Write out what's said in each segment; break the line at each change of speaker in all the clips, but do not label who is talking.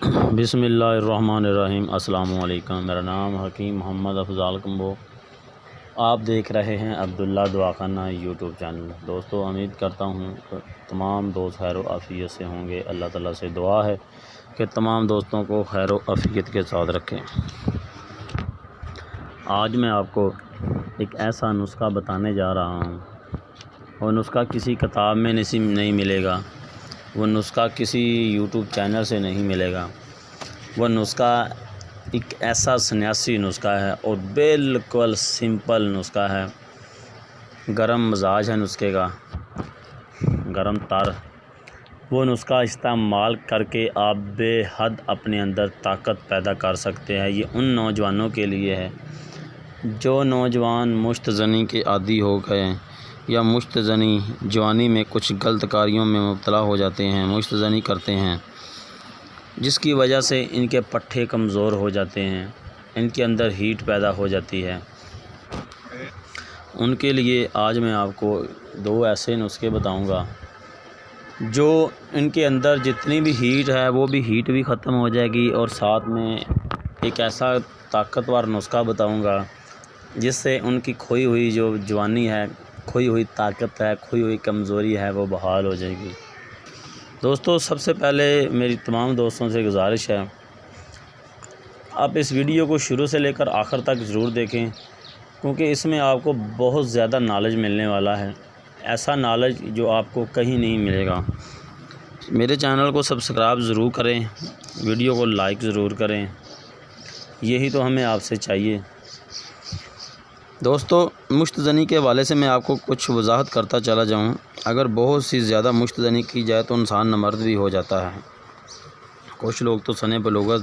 بسم اللہ الرحمن الرحیم۔ السلام علیکم، میرا نام حکیم محمد افضال کمبو، آپ دیکھ رہے ہیں عبداللہ دعاخانہ یوٹیوب چینل۔ دوستو، امید کرتا ہوں کہ تمام دوست خیر و عافیت سے ہوں گے۔ اللہ تعالیٰ سے دعا ہے کہ تمام دوستوں کو خیر و عافیت کے ساتھ رکھیں۔ آج میں آپ کو ایک ایسا نسخہ بتانے جا رہا ہوں، وہ نسخہ کسی کتاب میں نہیں ملے گا، وہ نسخہ کسی یوٹیوب چینل سے نہیں ملے گا۔ وہ نسخہ ایک ایسا سنیاسی نسخہ ہے اور بالکل سمپل نسخہ ہے۔ گرم مزاج ہے نسخے کا، گرم تر۔ وہ نسخہ استعمال کر کے آپ بے حد اپنے اندر طاقت پیدا کر سکتے ہیں۔ یہ ان نوجوانوں کے لیے ہے جو نوجوان مشت زنی کے عادی ہو گئے ہیں یا مشت زنی جوانی میں کچھ غلط کاریوں میں مبتلا ہو جاتے ہیں، مشت زنی کرتے ہیں، جس کی وجہ سے ان کے پٹھے کمزور ہو جاتے ہیں، ان کے اندر ہیٹ پیدا ہو جاتی ہے۔ ان کے لیے آج میں آپ کو دو ایسے نسخے بتاؤں گا جو ان کے اندر جتنی بھی ہیٹ ہے وہ بھی ہیٹ بھی ختم ہو جائے گی، اور ساتھ میں ایک ایسا طاقتور نسخہ بتاؤں گا جس سے ان کی کھوئی ہوئی جو جوانی ہے، کھوئی ہوئی طاقت ہے، کھوئی ہوئی کمزوری ہے، وہ بحال ہو جائے گی۔ دوستو، سب سے پہلے میری تمام دوستوں سے گزارش ہے، آپ اس ویڈیو کو شروع سے لے کر آخر تک ضرور دیکھیں، کیونکہ اس میں آپ کو بہت زیادہ نالج ملنے والا ہے، ایسا نالج جو آپ کو کہیں نہیں ملے گا۔ میرے چینل کو سبسکرائب ضرور کریں، ویڈیو کو لائک ضرور کریں، یہی تو ہمیں آپ سے چاہیے۔ دوستو، مشت زنی کے حوالے سے میں آپ کو کچھ وضاحت کرتا چلا جاؤں۔ اگر بہت سی زیادہ مشت زنی کی جائے تو انسان نامرد بھی ہو جاتا ہے۔ کچھ لوگ تو سن بلوغت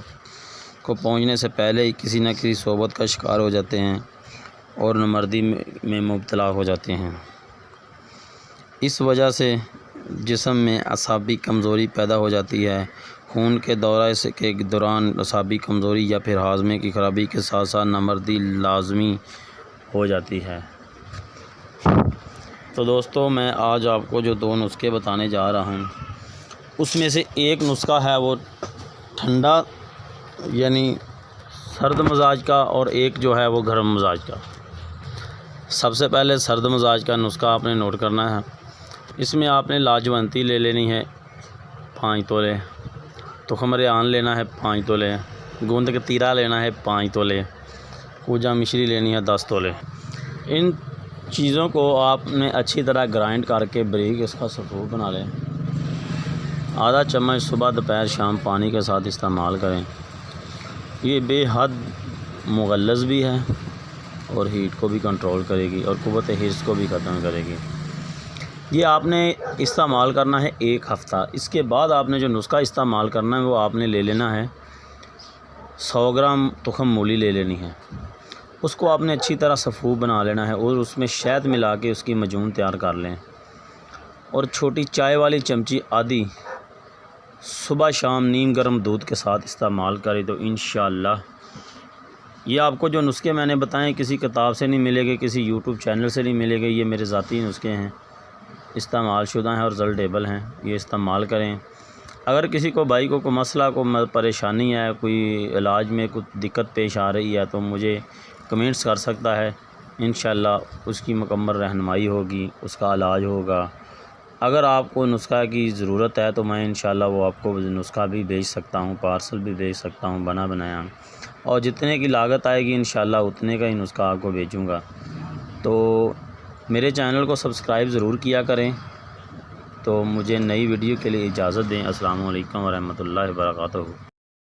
کو پہنچنے سے پہلے ہی کسی نہ کسی صحبت کا شکار ہو جاتے ہیں اور نامردی میں مبتلا ہو جاتے ہیں۔ اس وجہ سے جسم میں اعصابی کمزوری پیدا ہو جاتی ہے۔ خون کے دورہ کے دوران اعصابی کمزوری یا پھر ہاضمے کی خرابی کے ساتھ ساتھ نامردی لازمی ہو جاتی ہے۔ تو دوستو، میں آج آپ کو جو دو نسخے بتانے جا رہا ہوں، اس میں سے ایک نسخہ ہے وہ ٹھنڈا یعنی سرد مزاج کا، اور ایک جو ہے وہ گرم مزاج کا۔ سب سے پہلے سرد مزاج کا نسخہ آپ نے نوٹ کرنا ہے۔ اس میں آپ نے لاجونتی لے لینی ہے 5 تولے، تخم ریحان لینا ہے 5 تولے، گوند کتیرا لینا ہے 5 تولے، کوجا مشری لینی ہے 10 تولے۔ ان چیزوں کو آپ نے اچھی طرح گرائنڈ کر کے بریک اس کا سفور بنا لیں۔ آدھا چمچ صبح دوپہر شام پانی کے ساتھ استعمال کریں۔ یہ بے حد مغلظ بھی ہے اور ہیٹ کو بھی کنٹرول کرے گی اور قوت حرص کو بھی ختم کرے گی۔ یہ آپ نے استعمال کرنا ہے 1 ہفتہ۔ اس کے بعد آپ نے جو نسخہ استعمال کرنا ہے وہ آپ نے لے لینا ہے 100 گرام تخم مولی لے لینی ہے۔ اس کو آپ نے اچھی طرح صفوف بنا لینا ہے اور اس میں شہد ملا کے اس کی مجون تیار کر لیں، اور چھوٹی چائے والی چمچی آدھی صبح شام نیم گرم دودھ کے ساتھ استعمال کریں تو انشاءاللہ یہ آپ کو جو نسخے میں نے بتائیں کسی کتاب سے نہیں ملے گے، کسی یوٹیوب چینل سے نہیں ملے گے، یہ میرے ذاتی نسخے ہیں، استعمال شدہ ہیں اور ریزلٹیبل ہیں۔ یہ استعمال کریں۔ اگر کسی کو بھائی کو کوئی مسئلہ کوئی پریشانی ہے، کوئی علاج میں کچھ دقت پیش آ رہی ہے تو مجھے کمنٹس کر سکتا ہے، انشاءاللہ اس کی مکمل رہنمائی ہوگی، اس کا علاج ہوگا۔ اگر آپ کو نسخہ کی ضرورت ہے تو میں انشاءاللہ وہ آپ کو نسخہ بھی بھیج سکتا ہوں، پارسل بھی بھیج سکتا ہوں بنا بنایا، اور جتنے کی لاگت آئے گی انشاءاللہ اتنے کا ہی نسخہ آپ کو بھیجوں گا۔ تو میرے چینل کو سبسکرائب ضرور کیا کریں۔ تو مجھے نئی ویڈیو کے لیے اجازت دیں۔ السلام علیکم ورحمۃ اللہ وبرکاتہ۔